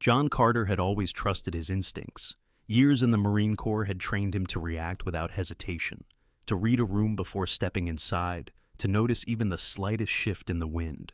John Carter had always trusted his instincts. Years in the Marine Corps had trained him to react without hesitation, to read a room before stepping inside, to notice even the slightest shift in the wind.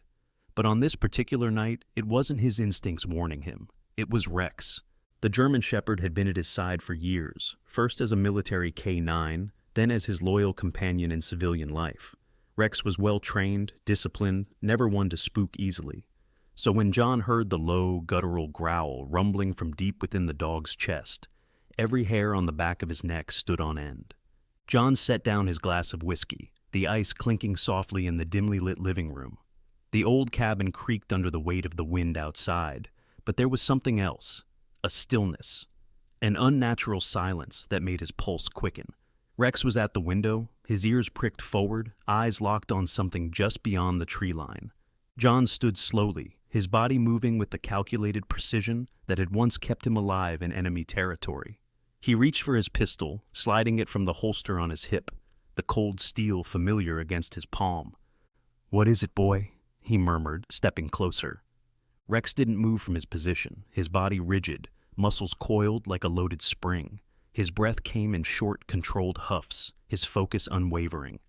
But on this particular night, it wasn't his instincts warning him. It was Rex. The German Shepherd had been at his side for years, first as a military K-9, then as his loyal companion in civilian life. Rex was well-trained, disciplined, never one to spook easily. So when John heard the low, guttural growl rumbling from deep within the dog's chest, every hair on the back of his neck stood on end. John set down his glass of whiskey, the ice clinking softly in the dimly lit living room. The old cabin creaked under the weight of the wind outside, but there was something else, a stillness, an unnatural silence that made his pulse quicken. Rex was at the window, his ears pricked forward, eyes locked on something just beyond the tree line. John stood slowly, his body moving with the calculated precision that had once kept him alive in enemy territory. He reached for his pistol, sliding it from the holster on his hip, the cold steel familiar against his palm. "What is it, boy?" he murmured, stepping closer. Rex didn't move from his position, his body rigid, muscles coiled like a loaded spring. His breath came in short, controlled huffs, his focus unwavering.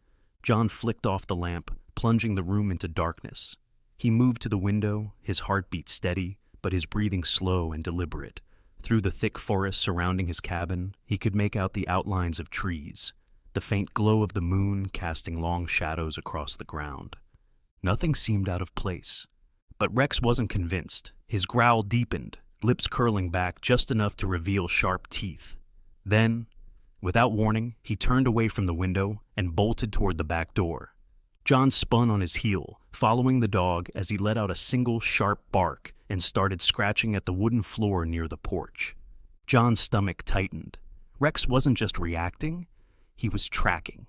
John flicked off the lamp, plunging the room into darkness. He moved to the window, his heartbeat steady, but his breathing slow and deliberate. Through the thick forest surrounding his cabin, he could make out the outlines of trees, the faint glow of the moon casting long shadows across the ground. Nothing seemed out of place. But Rex wasn't convinced. His growl deepened, lips curling back just enough to reveal sharp teeth. Then, without warning, he turned away from the window and bolted toward the back door. John spun on his heel, following the dog as he let out a single sharp bark and started scratching at the wooden floor near the porch. John's stomach tightened. Rex wasn't just reacting, he was tracking.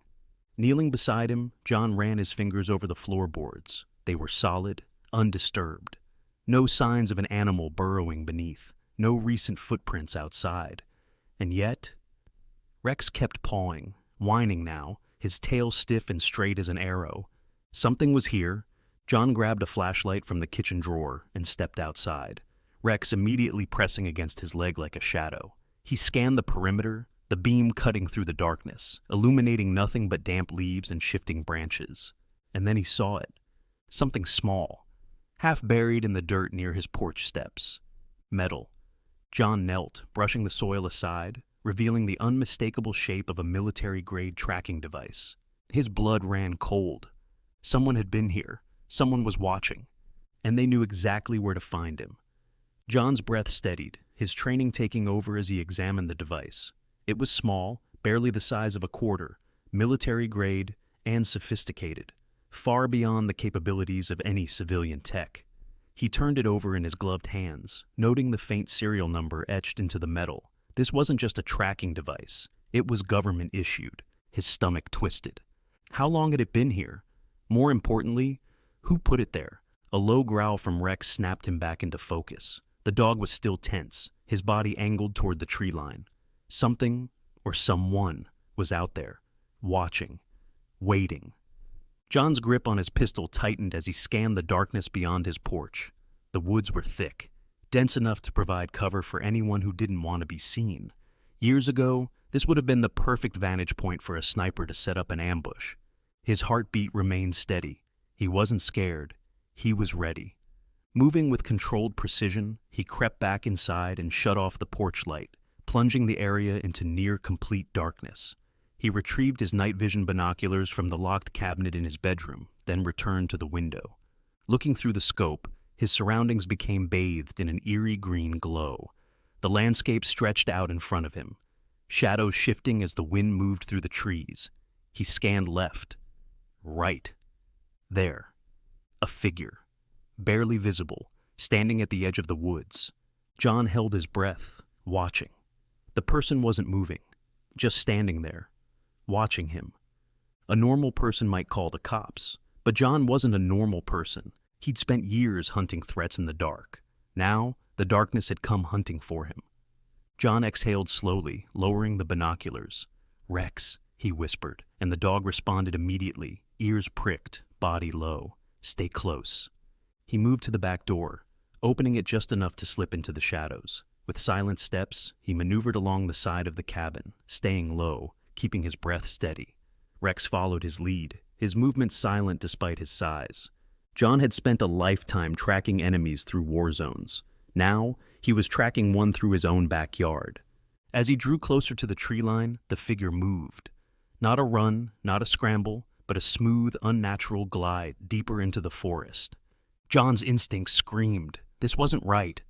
Kneeling beside him, John ran his fingers over the floorboards. They were solid, undisturbed. No signs of an animal burrowing beneath, no recent footprints outside. And yet, Rex kept pawing, whining now, his tail stiff and straight as an arrow. Something was here. John grabbed a flashlight from the kitchen drawer and stepped outside, Rex immediately pressing against his leg like a shadow. He scanned the perimeter, the beam cutting through the darkness, illuminating nothing but damp leaves and shifting branches. And then he saw it. Something small, half buried in the dirt near his porch steps. Metal. John knelt, brushing the soil aside, revealing the unmistakable shape of a military-grade tracking device. His blood ran cold. Someone had been here. Someone was watching. And they knew exactly where to find him. John's breath steadied, his training taking over as he examined the device. It was small, barely the size of a quarter, military-grade, and sophisticated, far beyond the capabilities of any civilian tech. He turned it over in his gloved hands, noting the faint serial number etched into the metal. This wasn't just a tracking device. It was government-issued. His stomach twisted. How long had it been here? More importantly, who put it there? A low growl from Rex snapped him back into focus. The dog was still tense, his body angled toward the tree line. Something, or someone, was out there, watching, waiting. John's grip on his pistol tightened as he scanned the darkness beyond his porch. The woods were thick, dense enough to provide cover for anyone who didn't want to be seen. Years ago, this would have been the perfect vantage point for a sniper to set up an ambush. His heartbeat remained steady. He wasn't scared. He was ready. Moving with controlled precision, he crept back inside and shut off the porch light, plunging the area into near-complete darkness. He retrieved his night vision binoculars from the locked cabinet in his bedroom, then returned to the window. Looking through the scope, his surroundings became bathed in an eerie green glow. The landscape stretched out in front of him, shadows shifting as the wind moved through the trees. He scanned left, right. There, a figure, barely visible, standing at the edge of the woods. John held his breath, watching. The person wasn't moving, just standing there, watching him. A normal person might call the cops, but John wasn't a normal person. He'd spent years hunting threats in the dark. Now, the darkness had come hunting for him. John exhaled slowly, lowering the binoculars. "Rex," he whispered, and the dog responded immediately, ears pricked, body low. "Stay close." He moved to the back door, opening it just enough to slip into the shadows. With silent steps, he maneuvered along the side of the cabin, staying low, keeping his breath steady. Rex followed his lead, his movements silent despite his size. John had spent a lifetime tracking enemies through war zones. Now, he was tracking one through his own backyard. As he drew closer to the tree line, the figure moved. Not a run, not a scramble, but a smooth, unnatural glide deeper into the forest. John's instincts screamed. This wasn't right.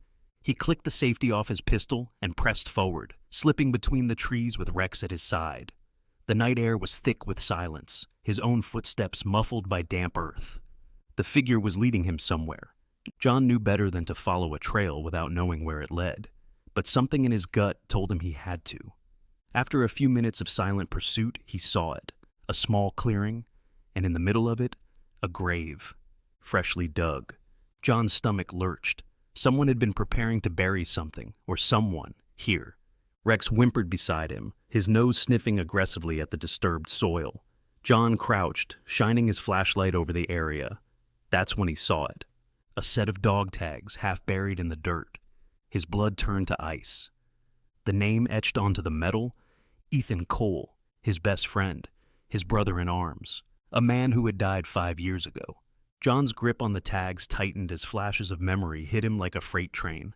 He clicked the safety off his pistol and pressed forward, slipping between the trees with Rex at his side. The night air was thick with silence, his own footsteps muffled by damp earth. The figure was leading him somewhere. John knew better than to follow a trail without knowing where it led, but something in his gut told him he had to. After a few minutes of silent pursuit, he saw it, a small clearing, and in the middle of it, a grave, freshly dug. John's stomach lurched. Someone had been preparing to bury something, or someone, here. Rex whimpered beside him, his nose sniffing aggressively at the disturbed soil. John crouched, shining his flashlight over the area. That's when he saw it. A set of dog tags, half buried in the dirt. His blood turned to ice. The name etched onto the metal, Ethan Cole, his best friend, his brother in arms, a man who had died 5 years ago. John's grip on the tags tightened as flashes of memory hit him like a freight train.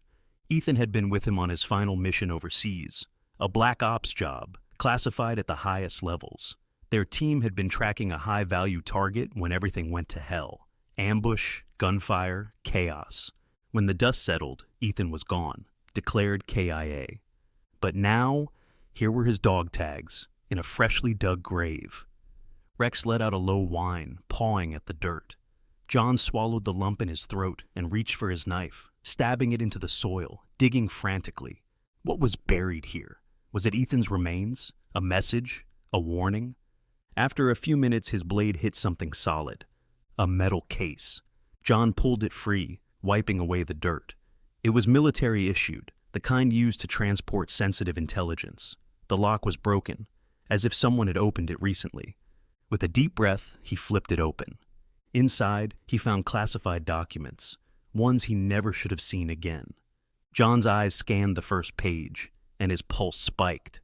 Ethan had been with him on his final mission overseas, a black ops job, classified at the highest levels. Their team had been tracking a high-value target when everything went to hell. Ambush, gunfire, chaos. When the dust settled, Ethan was gone, declared KIA. But now, here were his dog tags, in a freshly dug grave. Rex let out a low whine, pawing at the dirt. John swallowed the lump in his throat and reached for his knife, stabbing it into the soil, digging frantically. What was buried here? Was it Ethan's remains? A message? A warning? After a few minutes, his blade hit something solid. A metal case. John pulled it free, wiping away the dirt. It was military issued, the kind used to transport sensitive intelligence. The lock was broken, as if someone had opened it recently. With a deep breath, he flipped it open. Inside, he found classified documents, ones he never should have seen again. John's eyes scanned the first page, and his pulse spiked.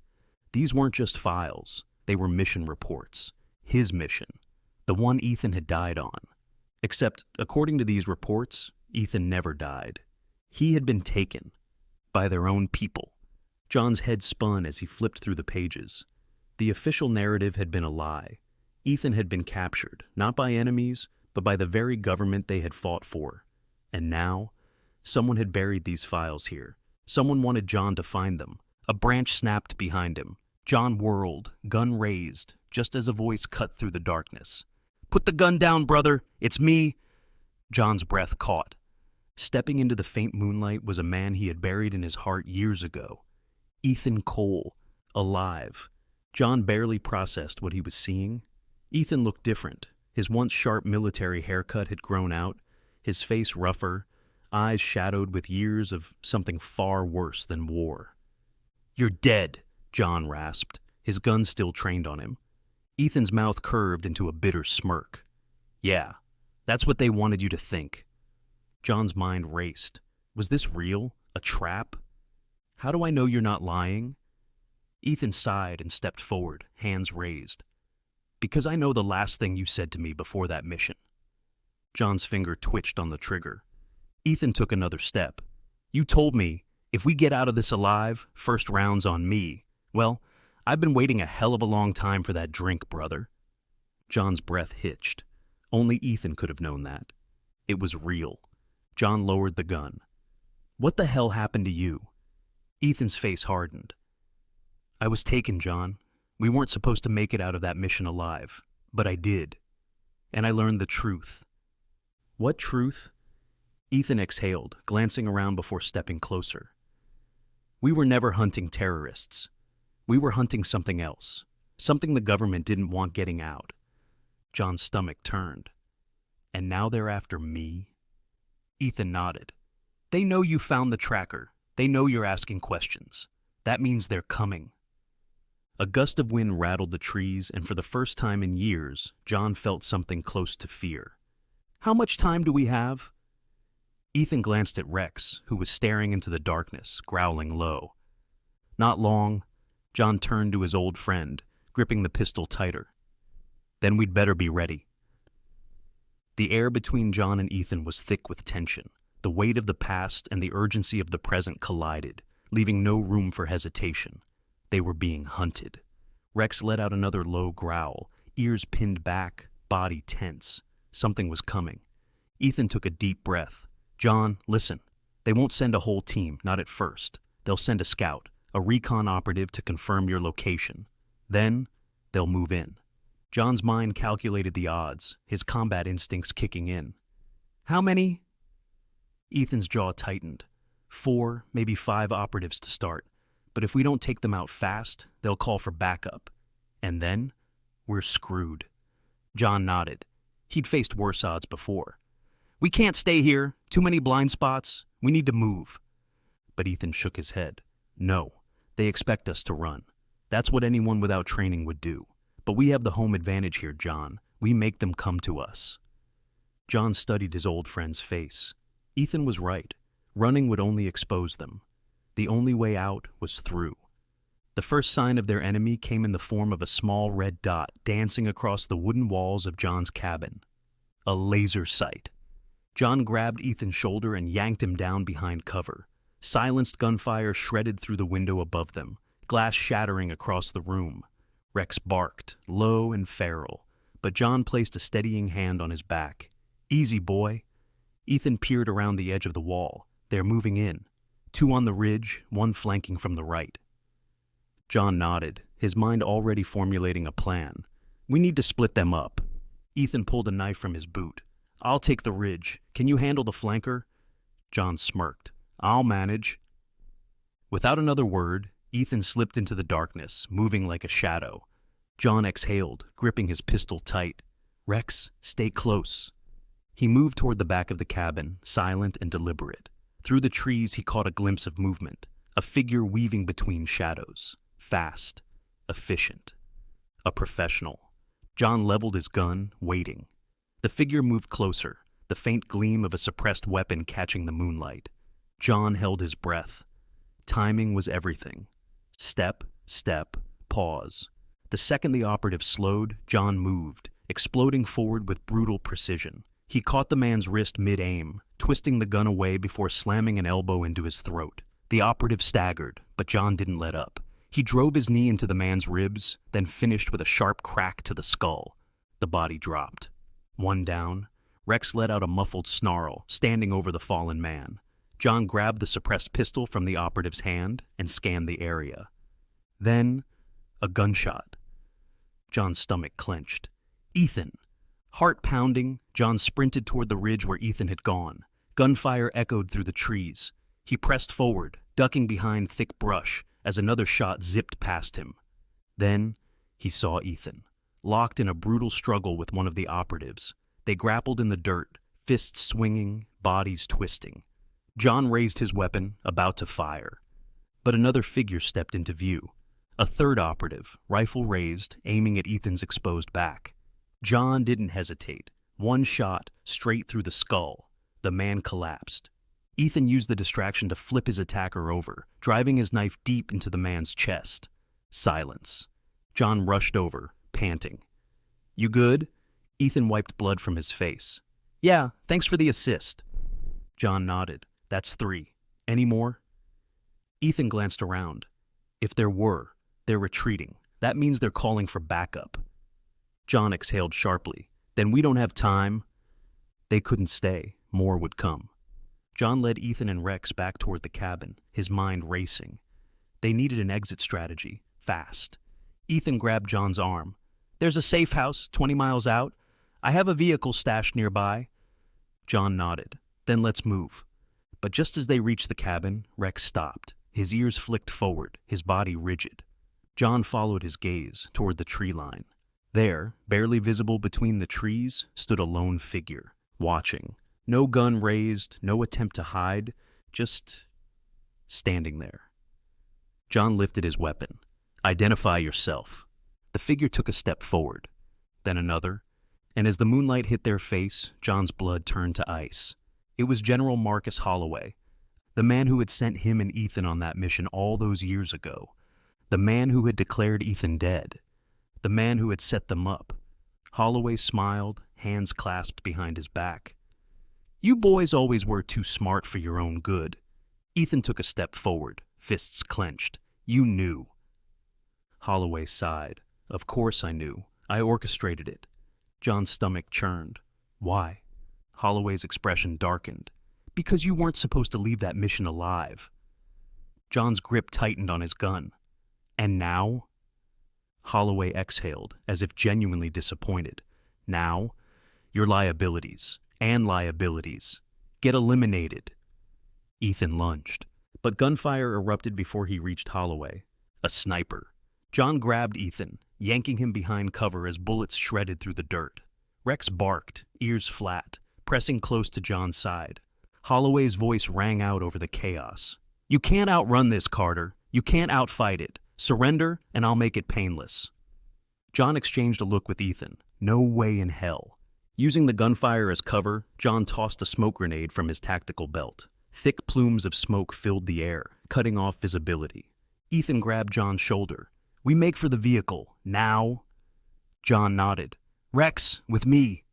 These weren't just files, they were mission reports. His mission, the one Ethan had died on. Except, according to these reports, Ethan never died. He had been taken, by their own people. John's head spun as he flipped through the pages. The official narrative had been a lie. Ethan had been captured, not by enemies, but by the very government they had fought for. And now, someone had buried these files here. Someone wanted John to find them. A branch snapped behind him. John whirled, gun raised, just as a voice cut through the darkness. "Put the gun down, brother! It's me!" John's breath caught. Stepping into the faint moonlight was a man he had buried in his heart years ago. Ethan Cole, alive. John barely processed what he was seeing. Ethan looked different. His once sharp military haircut had grown out, his face rougher, eyes shadowed with years of something far worse than war. "You're dead," John rasped, his gun still trained on him. Ethan's mouth curved into a bitter smirk. "Yeah, that's what they wanted you to think." John's mind raced. Was this real? A trap? "How do I know you're not lying?" Ethan sighed and stepped forward, hands raised. "Because I know the last thing you said to me before that mission." John's finger twitched on the trigger. Ethan took another step. "You told me, if we get out of this alive, first round's on me. Well, I've been waiting a hell of a long time for that drink, brother." John's breath hitched. Only Ethan could have known that. It was real. John lowered the gun. "What the hell happened to you?" Ethan's face hardened. "I was taken, John. We weren't supposed to make it out of that mission alive, but I did. And I learned the truth." "What truth?" Ethan exhaled, glancing around before stepping closer. "We were never hunting terrorists. We were hunting something else, something the government didn't want getting out." John's stomach turned. "And now they're after me?" Ethan nodded. "They know you found the tracker. They know you're asking questions. That means they're coming." A gust of wind rattled the trees, and for the first time in years, John felt something close to fear. "How much time do we have?" Ethan glanced at Rex, who was staring into the darkness, growling low. Not long, John turned to his old friend, gripping the pistol tighter. Then we'd better be ready. The air between John and Ethan was thick with tension. The weight of the past and the urgency of the present collided, leaving no room for hesitation. They were being hunted. Rex let out another low growl, ears pinned back, body tense. Something was coming. Ethan took a deep breath. John, listen. They won't send a whole team, not at first. They'll send a scout, a recon operative to confirm your location. Then, they'll move in. John's mind calculated the odds, his combat instincts kicking in. How many? Ethan's jaw tightened. 4, maybe 5 operatives to start. But if we don't take them out fast, they'll call for backup. And then, we're screwed. John nodded. He'd faced worse odds before. We can't stay here. Too many blind spots. We need to move. But Ethan shook his head. No, they expect us to run. That's what anyone without training would do. But we have the home advantage here, John. We make them come to us. John studied his old friend's face. Ethan was right. Running would only expose them. The only way out was through. The first sign of their enemy came in the form of a small red dot dancing across the wooden walls of John's cabin. A laser sight. John grabbed Ethan's shoulder and yanked him down behind cover. Silenced gunfire shredded through the window above them, glass shattering across the room. Rex barked, low and feral, but John placed a steadying hand on his back. Easy, boy. Ethan peered around the edge of the wall. They're moving in. 2 on the ridge, 1 flanking from the right. John nodded, his mind already formulating a plan. We need to split them up. Ethan pulled a knife from his boot. I'll take the ridge. Can you handle the flanker? John smirked. I'll manage. Without another word, Ethan slipped into the darkness, moving like a shadow. John exhaled, gripping his pistol tight. Rex, stay close. He moved toward the back of the cabin, silent and deliberate. Through the trees he caught a glimpse of movement, a figure weaving between shadows. Fast, efficient. A professional. John leveled his gun, waiting. The figure moved closer, the faint gleam of a suppressed weapon catching the moonlight. John held his breath. Timing was everything. Step, step, pause. The second the operative slowed, John moved, exploding forward with brutal precision. He caught the man's wrist mid-aim, twisting the gun away before slamming an elbow into his throat. The operative staggered, but John didn't let up. He drove his knee into the man's ribs, then finished with a sharp crack to the skull. The body dropped. 1 down. Rex let out a muffled snarl, standing over the fallen man. John grabbed the suppressed pistol from the operative's hand and scanned the area. Then, a gunshot. John's stomach clenched. Ethan! Heart pounding, John sprinted toward the ridge where Ethan had gone. Gunfire echoed through the trees. He pressed forward, ducking behind thick brush as another shot zipped past him. Then, he saw Ethan, locked in a brutal struggle with one of the operatives. They grappled in the dirt, fists swinging, bodies twisting. John raised his weapon, about to fire. But another figure stepped into view. A third operative, rifle raised, aiming at Ethan's exposed back. John didn't hesitate. 1 shot, straight through the skull. The man collapsed. Ethan used the distraction to flip his attacker over, driving his knife deep into the man's chest. Silence. John rushed over, panting. You good? Ethan wiped blood from his face. Yeah, thanks for the assist. John nodded. That's 3. Any more? Ethan glanced around. If there were, they're retreating. That means they're calling for backup. John exhaled sharply. Then we don't have time. They couldn't stay. More would come. John led Ethan and Rex back toward the cabin, his mind racing. They needed an exit strategy, fast. Ethan grabbed John's arm. There's a safe house 20 miles out. I have a vehicle stashed nearby. John nodded. Then let's move. But just as they reached the cabin, Rex stopped. His ears flicked forward, his body rigid. John followed his gaze toward the tree line. There, barely visible between the trees, stood a lone figure, watching. No gun raised, no attempt to hide, just standing there. John lifted his weapon. Identify yourself. The figure took a step forward, then another, and as the moonlight hit their face, John's blood turned to ice. It was General Marcus Holloway, the man who had sent him and Ethan on that mission all those years ago, the man who had declared Ethan dead, the man who had set them up. Holloway smiled, hands clasped behind his back. "You boys always were too smart for your own good." Ethan took a step forward, fists clenched. "You knew." Holloway sighed. "Of course I knew. I orchestrated it." John's stomach churned. "Why?" Holloway's expression darkened. "Because you weren't supposed to leave that mission alive." John's grip tightened on his gun. "And now?" Holloway exhaled, as if genuinely disappointed. "Now, your liabilities, and liabilities, get eliminated." Ethan lunged, but gunfire erupted before he reached Holloway. A sniper. John grabbed Ethan, yanking him behind cover as bullets shredded through the dirt. Rex barked, ears flat, pressing close to John's side. Holloway's voice rang out over the chaos. "You can't outrun this, Carter. You can't outfight it. Surrender, and I'll make it painless." John exchanged a look with Ethan. No way in hell. Using the gunfire as cover, John tossed a smoke grenade from his tactical belt. Thick plumes of smoke filled the air, cutting off visibility. Ethan grabbed John's shoulder. "We make for the vehicle. Now?" John nodded. "Rex, with me."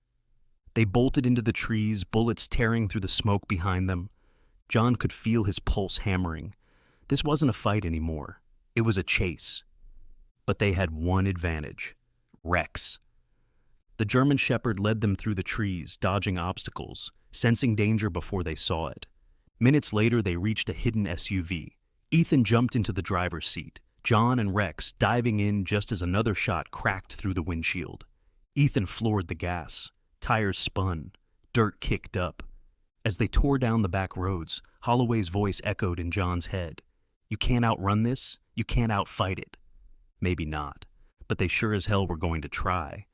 They bolted into the trees, bullets tearing through the smoke behind them. John could feel his pulse hammering. This wasn't a fight anymore. It was a chase. But they had one advantage: Rex. The German Shepherd led them through the trees, dodging obstacles, sensing danger before they saw it. Minutes later, they reached a hidden SUV. Ethan jumped into the driver's seat, John and Rex diving in just as another shot cracked through the windshield. Ethan floored the gas. Tires spun. Dirt kicked up. As they tore down the back roads, Holloway's voice echoed in John's head. "You can't outrun this. You can't outfight it." Maybe not, but they sure as hell were going to try.